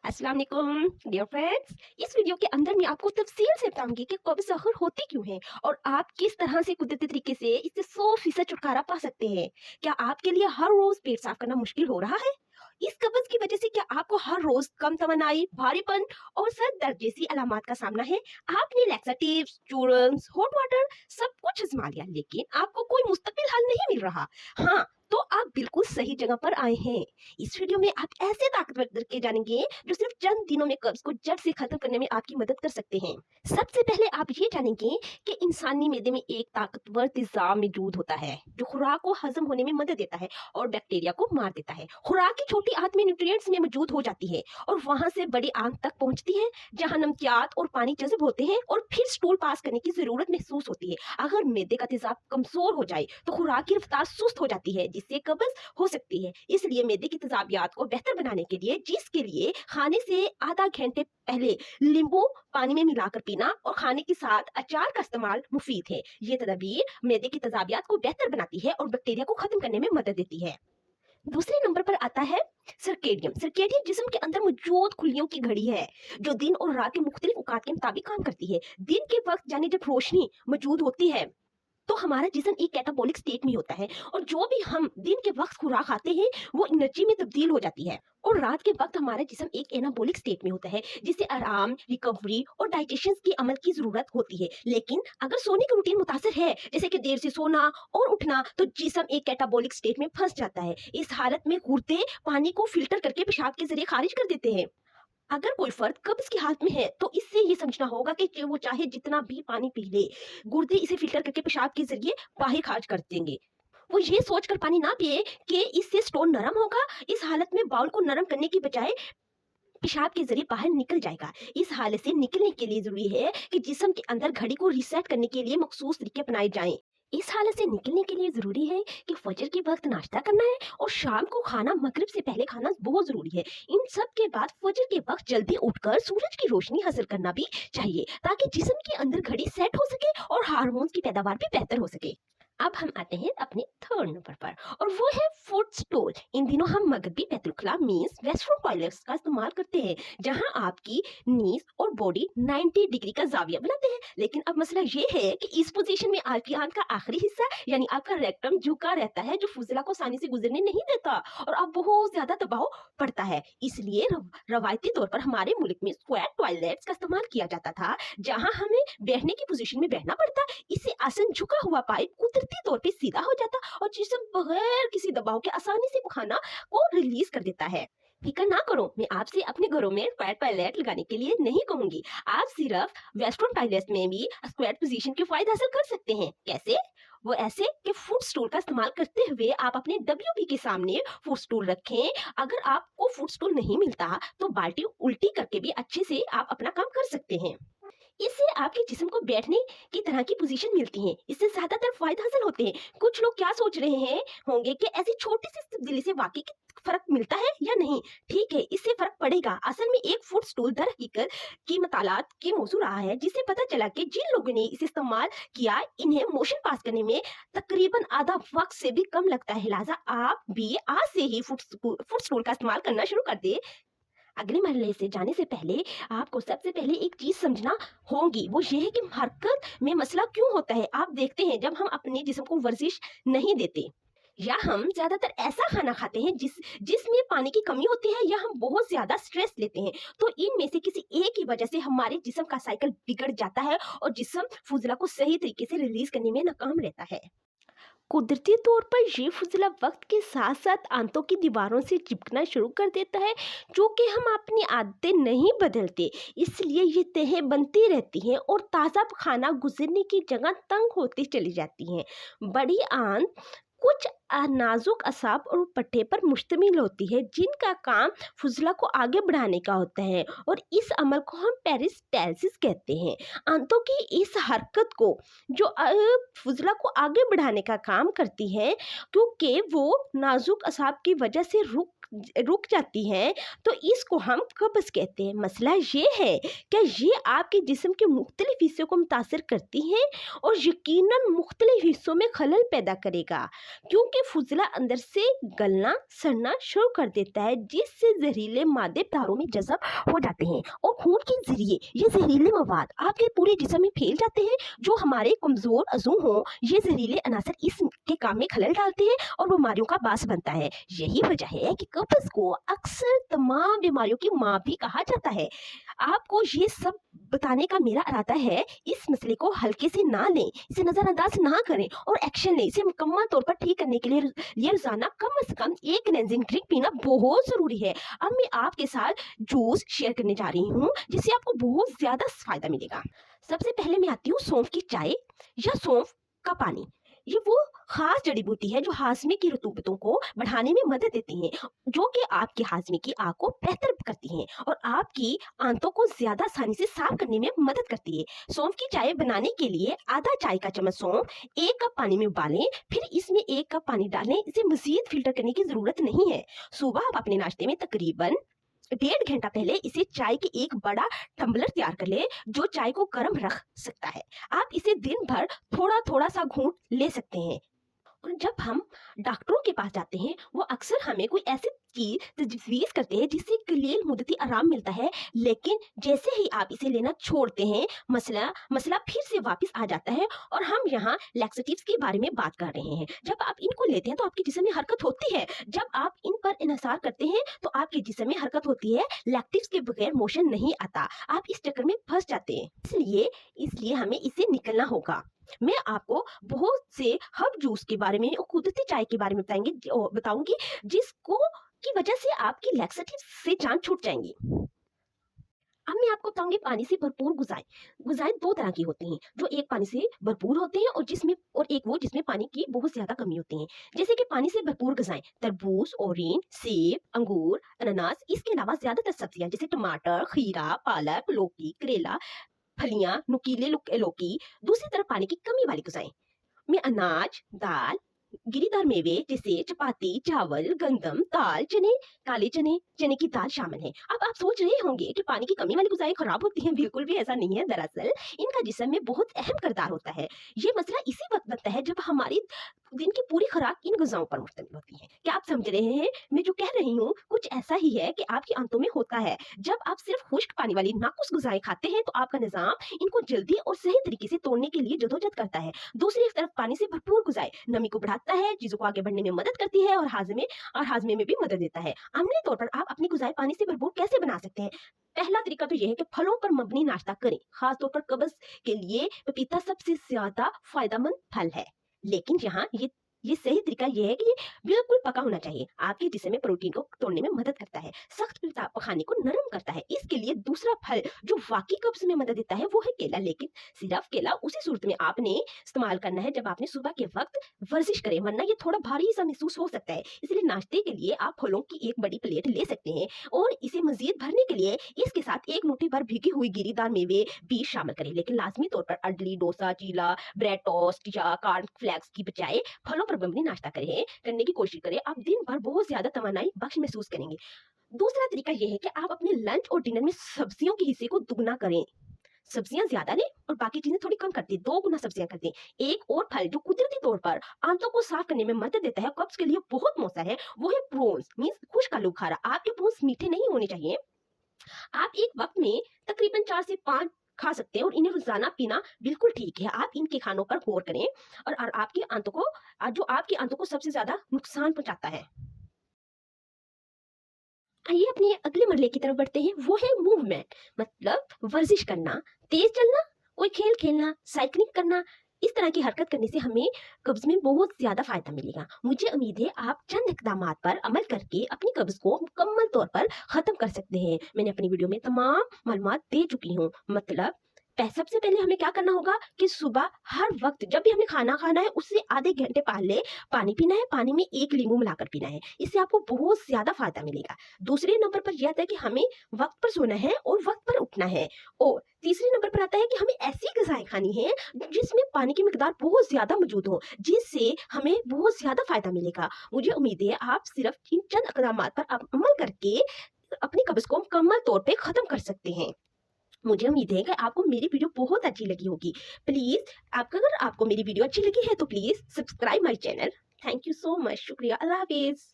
अस्सलाम वालेकुम dear friends. इस वीडियो के अंदर मैं आपको तफसील से बताऊंगी कि कब्ज़ ज़ाहिर होती क्यों है और आप किस तरह से कुदरती तरीके से इससे 100% छुटकारा पा सकते हैं। क्या आपके लिए हर रोज पेट साफ करना मुश्किल हो रहा है? इस कब्ज की वजह से क्या आपको हर रोज कम तमन्नाई, भारीपन और सर दर्द जैसी अलामत का सामना है? आपने लैक्सेटिव्स, चूरन्स, हॉट वाटर सब कुछ आजमा लिया लेकिन आपको कोई मुस्तकिल हल नहीं मिल रहा। हाँ, तो आप बिल्कुल सही जगह पर आए हैं। इस वीडियो में आप ऐसे ताकतवर तरीके जानेंगे जो सिर्फ चंद दिनों में कब्ज को जड़ से खत्म करने में आपकी मदद कर सकते हैं। सबसे पहले आप ये जानेंगे कि इंसानी मैदे में एक ताकतवर तेजाब मौजूद होता है जो खुराक को हजम होने में मदद देता है और बैक्टीरिया को मार देता है। खुराक की छोटी आंत में न्यूट्रिएंट्स में मौजूद हो जाती है और वहां से बड़ी आंत तक पहुंचती है जहां नमकियात और पानी जज़ब होते हैं और फिर स्टूल पास करने की जरूरत महसूस होती है। अगर मैदे का तेजाब कमजोर हो जाए तो खुराक की रफ्तार सुस्त हो जाती है जिससे कब्ज हो सकती है। इसलिए मैदे की तेजाबियत को बेहतर बनाने के लिए जिसके लिए खाने से आधा घंटे पहले नींबू पानी में मिलाकर पीना और खाने के साथ अचार का इस्तेमाल मुफीद है। ये तदबीर मैदे की तेजाबियत को बेहतर बनाती है और बैक्टीरिया को खत्म करने में मदद देती है। दूसरे नंबर पर आता है सर्केडियम। सर्केडियम जिस्म के अंदर मौजूद खुलियों की घड़ी है जो दिन और रात के मुख्तलिफ औकात के मुताबिक काम करती है। दिन के वक्त यानी जब रोशनी मौजूद होती है तो हमारा जिस्म एक कैटाबॉलिक स्टेट में होता है और जो भी हम दिन के वक्त खुराक खाते हैं वो एनर्जी में तब्दील हो जाती है। और रात के वक्त हमारा जिस्म एक एनाबॉलिक स्टेट में होता है जिसे आराम, रिकवरी और डाइजेशन की अमल की जरूरत होती है। लेकिन अगर सोने की रूटीन मुतासर है जैसे कि देर से सोना और उठना तो जिस्म एक कैटाबॉलिक स्टेट में फंस जाता है। इस हालत में गुर्दे पानी को फिल्टर करके पेशाब के जरिए खारिज कर देते हैं। अगर कोई फर्द कब्ज की हालत में है तो इससे ये समझना होगा कि वो चाहे जितना भी पानी पी ले, गुर्दे इसे फिल्टर करके पेशाब के जरिए बाहर खारिज कर देंगे। वो ये सोचकर पानी ना पिए कि इससे स्टोन नरम होगा। इस हालत में बाउल को नरम करने की बजाय पेशाब के जरिए बाहर निकल जाएगा। इस हालत से निकलने के लिए जरूरी है कि जिस्म के अंदर घड़ी को रीसेट करने के लिए मखसूस तरीके अपनाए जाएं। इस हालत से निकलने के लिए जरूरी है कि फजर के वक्त नाश्ता करना है और शाम को खाना मगरिब से पहले खाना बहुत जरूरी है। इन सब के बाद फजर के वक्त जल्दी उठकर सूरज की रोशनी हासिल करना भी चाहिए ताकि जिस्म के अंदर घड़ी सेट हो सके और हार्मोन्स की पैदावार भी बेहतर हो सके। अब हम आते हैं अपने थर्ड नंबर पर और वो है फुट स्टूल। इन दिनों हम मगरबी बैतुलखला मींस वेस्टर्न टॉयलेट्स का इस्तेमाल करते हैं जहां आपकी नीज और बॉडी 90 डिग्री का जाविया बनाते हैं। लेकिन अब मसला ये है कि इस पोजीशन में आपकी आंत का आखिरी हिस्सा यानी आपका रेक्टम झुका रहता है जो फुजला को आसानी से गुजरने नहीं देता और अब बहुत ज्यादा दबाव पड़ता है। इसलिए रवायती तौर पर हमारे मुल्क में स्क्वायर टॉयलेट्स का इस्तेमाल किया जाता था जहां हमें बैठने की पोजीशन में बैठना पड़ता। इससे आसन झुका हुआ पाइप कुदरती तौर पे सीधा हो जाता और जिस्म बगैर किसी दबाव के आसानी से खाना को रिलीज कर देता है। फिक्र ना करो, मैं आपसे अपने घरों में स्क्वायर टॉयलेट लगाने के लिए नहीं कहूंगी। आप सिर्फ वेस्टर्न टॉयलेट में भी स्क्वायर पोजीशन के फायदा हासिल कर सकते हैं। कैसे? वो ऐसे कि फुट स्टूल का इस्तेमाल करते हुए आप अपने WB के सामने फुट स्टूल रखें। अगर आपको फुट स्टूल नहीं मिलता तो बाल्टी उल्टी करके भी अच्छे से आप अपना काम कर सकते हैं। इससे आपके जिस्म को बैठने की तरह की पोजीशन मिलती है। इससे ज्यादातर फायदा हासिल होते हैं। कुछ लोग क्या सोच रहे हैं होंगे कि ऐसी छोटी सी तब्दीली से वाकई फर्क मिलता है या नहीं। ठीक है, इससे फर्क पड़ेगा। असल में एक फुट स्टूल दर हकीकत की मतालात की मौजू रहा है जिससे पता चला कि जिन लोगों ने इसे इस्तेमाल किया इन्हें मोशन पास करने में तकरीबन आधा वक्त से भी कम लगता है। लिहाजा आप भी आज से ही फुट स्टूल का इस्तेमाल करना शुरू कर दे। अगले मरहले से जाने से पहले आपको सबसे पहले एक चीज समझना होगी, वो ये है कि हरकत में मसला क्यों होता है। आप देखते हैं जब हम अपने जिस्म को वर्जिश नहीं देते या हम ज्यादातर ऐसा खाना खाते हैं जिसमें पानी की कमी होती है या हम बहुत ज्यादा स्ट्रेस लेते हैं तो इनमें से किसी एक की वजह से हमारे जिस्म का साइकिल बिगड़ जाता है और जिस्म फुजला को सही तरीके से रिलीज करने में नाकाम रहता है। कुदरती तौर पर ये फुजला वक्त के साथ साथ आंतों की दीवारों से चिपकना शुरू कर देता है जो कि हम अपनी आदतें नहीं बदलते, इसलिए ये तहें बनती रहती हैं और ताज़ा खाना गुजरने की जगह तंग होती चली जाती हैं। बड़ी आंत कुछ नाजुक असाब और पट्टे पर मुश्तमिल होती है जिनका काम फुजला को आगे बढ़ाने का होता है और इस अमल को हम पेरिस्टालसिस कहते हैं। आंतों की इस हरकत को जो फुजला को आगे बढ़ाने का काम करती है क्योंकि वो नाजुक असाब की वजह से रुक जाती हैं तो इसको हम कब्ज कहते हैं। मसला ये है कि ये आपके जिस्म के मुख्तलिफ हिस्सों को मुतासर करती हैं और यकीनन मुख्तलिफ हिस्सों में खलल पैदा करेगा। क्योंकि फुजला अंदर से गलना सड़ना शुरू कर देता है, जिससे जहरीले मादे तारों में जज़ब हो जाते हैं और खून के जरिए ये जहरीले मवाद आपके पूरे जिस्म में फैल जाते हैं। जो हमारे कमजोर अज़ू हों, ये जहरीले अनासर इसके काम में खलल डालते हैं और बीमारियों का बास बनता है। यही वजह है कि कब्ज को अक्सर तमाम बीमारियों की माँ भी कहा जाता है। आपको ये सब बताने का मेरा इरादा है, इस मसले को हल्के से ना लें, इसे नजरअंदाज ना करें और एक्शन लें। इसे मुकम्मल तौर पर ठीक करने के लिए रोजाना कम से कम एक क्लेंजिंग ड्रिंक पीना बहुत जरूरी है। अब मैं आपके साथ जूस शेयर करने जा रही हूँ जिससे आपको बहुत ज्यादा फायदा मिलेगा। सबसे पहले मैं आती हूँ सौंफ की चाय या सौंफ का पानी। ये वो खास जड़ी बूटी है जो हाजमे की रतूबतों को बढ़ाने में मदद देती हैं, जो कि आपके हाजमे की आग को बेहतर करती हैं और आपकी आंतों को ज्यादा आसानी से साफ करने में मदद करती है। सौंफ की चाय बनाने के लिए आधा चाय का चम्मच सौंफ 1 कप पानी में उबालें, फिर इसमें 1 कप पानी डालें। इसे मजीद फिल्टर करने की जरूरत नहीं है। सुबह आप अपने नाश्ते में तकरीबन 1.5 घंटा पहले इसे चाय के एक बड़ा टम्बलर तैयार कर ले, जो चाय को गर्म रख सकता है। आप इसे दिन भर थोड़ा थोड़ा सा घूंट ले सकते हैं। और जब हम डॉक्टरों के पास जाते हैं, वो अक्सर हमें कोई ऐसी चीज तजवीज करते हैं जिससे कलील मुद्दती आराम मिलता है, लेकिन जैसे ही आप इसे लेना छोड़ते हैं, मसला फिर से वापस आ जाता है। और हम यहाँ लैक्सेटिव्स के बारे में बात कर रहे हैं। जब आप इनको लेते हैं तो आपके जिस्म में हरकत होती है। जब आप इन पर इन्हिसार करते हैं तो आपके जिस्म में हरकत होती है। लैक्टिव्स के बगैर मोशन नहीं आता, आप इस चक्कर में फंस जाते हैं। इसलिए हमें इसे निकलना होगा। मैं आपको बहुत से हर्ब जूस के बारे में और कुदरती चाय के बारे में बताऊंगी जिसको की वजह से आपकी लैक्सेटिव से जान छूट जाएंगी। अब मैं आपको बताऊंगी पानी से भरपूर गुजाएं 2 तरह की होती हैं, जो एक पानी से भरपूर होते हैं और एक वो जिसमें पानी की बहुत ज्यादा कमी होती है। जैसे कि पानी से भरपूर गुजाएं तरबूज, ऑरेंज, सेब, अंगूर, अनानास, इसके अलावा ज्यादातर सब्जियां जैसे टमाटर, खीरा, पालक, लौकी, करेला, फलियां, नुकीले लौकी। दूसरी तरफ पानी की कमी वाली गुजाएं में अनाज, दाल, गिरीदार मेवे जैसे चपाती, चावल, गंदम, दाल, चने, काले चने, चने की दाल शामिल है। अब आप सोच रहे होंगे कि पानी की कमी वाली गुजाएं खराब होती हैं। बिल्कुल भी ऐसा नहीं है। दरअसल इनका जिस्म में बहुत अहम किरदार होता है। ये मसला इसी वक्त बनता है जब हमारी दिन की पूरी खुराक इन गुजाओं पर मुश्तमिल होती है। क्या आप समझ रहे हैं? मैं जो कह रही हूँ कुछ ऐसा ही है कि आपकी आंतों में होता है। जब आप सिर्फ खुश्क पानी वाली नाकुस गुजाएं खाते हैं तो आपका निजाम इनको जल्दी और सही तरीके से तोड़ने के लिए जदोजहद करता है। दूसरी तरफ पानी से भरपूर गुजाएं नमी को बढ़ाता है, चीजों को आगे बढ़ने में मदद करती है और हाजमे में भी मदद देता है। अमली तौर पर आप अपनी गुजाएं पानी से भरपूर कैसे बना सकते हैं? पहला तरीका तो यह है कि फलों पर मबनी नाश्ता करें। खासतौर पर कब्ज के लिए पपीता सबसे ज्यादा फायदेमंद फल है, लेकिन यहाँ ये सही तरीका यह है कि ये बिल्कुल पका होना चाहिए। आपके जिस्म में प्रोटीन को तोड़ने में मदद करता है, सख्त खाने को नरम करता है। इसके लिए दूसरा फल जो वाकई कब्ज में मदद देता है वो है केला, लेकिन सिर्फ केला उसी सूरत में आपने इस्तेमाल करना है जब आपने सुबह के वक्त वर्जिश करें, वरना ये थोड़ा भारी सा महसूस हो सकता है। इसलिए नाश्ते के लिए आप फलों की एक बड़ी प्लेट ले सकते हैं और इसे मजीद भरने के लिए इसके साथ 1 मुट्ठी भर भीगी हुई गिरीदार मेवे भी शामिल करें। लेकिन लाजमी तौर पर इडली, डोसा, चीला, ब्रेड टोस्ट या कॉर्नफ्लेक्स की बजाय फलों पर मबनी नाश्ता करने की कोशिश करें। आप दिन भर बहुत ज्यादा तवानाई बख्श महसूस करेंगे। दूसरा तरीका यह है कि आप अपने लंच और डिनर में सब्जियों के हिस्से को दुगना करें। सब्जियां ज्यादा लें और बाकी चीजें थोड़ी कम कर दें। 2 गुना सब्जियां कर दें। एक और फल जो कुदरती तौर पर आंतों को साफ करने में मदद देता है, कब्ज के लिए बहुत मौसर है, वो है प्रोन्स मींस खुश्क आलू बुखारा। आपके प्रोन्स मीठे नहीं होने चाहिए। आप एक वक्त में तकरीबन 4 से 5 खा सकते हैं और इन्हें रोजाना पीना बिल्कुल ठीक है। आप इनके खानों पर गौर करें और आपकी आंतों को सबसे ज्यादा नुकसान पहुंचाता है। आइए अपने अगले मरले की तरफ बढ़ते हैं, वो है मूवमेंट, मतलब वर्जिश करना, तेज चलना, कोई खेल खेलना, साइकिलिंग करना। इस तरह की हरकत करने से हमें कब्ज में बहुत ज्यादा फायदा मिलेगा। मुझे उम्मीद है आप चंद इक़दामात पर अमल करके अपनी कब्ज को मुकम्मल तौर पर खत्म कर सकते हैं। मैंने अपनी वीडियो में तमाम मालूमात दे चुकी हूँ। मतलब सबसे पहले हमें क्या करना होगा कि सुबह हर वक्त जब भी हमें खाना खाना है उससे आधे घंटे पहले पानी पीना है। पानी में 1 नींबू मिलाकर पीना है, इससे आपको बहुत ज्यादा फायदा मिलेगा। दूसरे नंबर पर यह आता है कि हमें वक्त पर सोना है और वक्त पर उठना है। और तीसरे नंबर पर आता है कि हमें ऐसी ग़िज़ाएं खानी है जिसमें पानी की मिकदार बहुत ज्यादा मौजूद हो, जिससे हमें बहुत ज्यादा फायदा मिलेगा। मुझे उम्मीद है आप सिर्फ इन चंद इक़दामात पर अमल करके अपनी कब्ज को मुकम्मल तौर पर खत्म कर सकते हैं। मुझे उम्मीद है कि आपको मेरी वीडियो बहुत अच्छी लगी होगी। प्लीज अगर आपको मेरी वीडियो अच्छी लगी है तो please subscribe my channel thank you so much, شکریہ، اللہ حافظ۔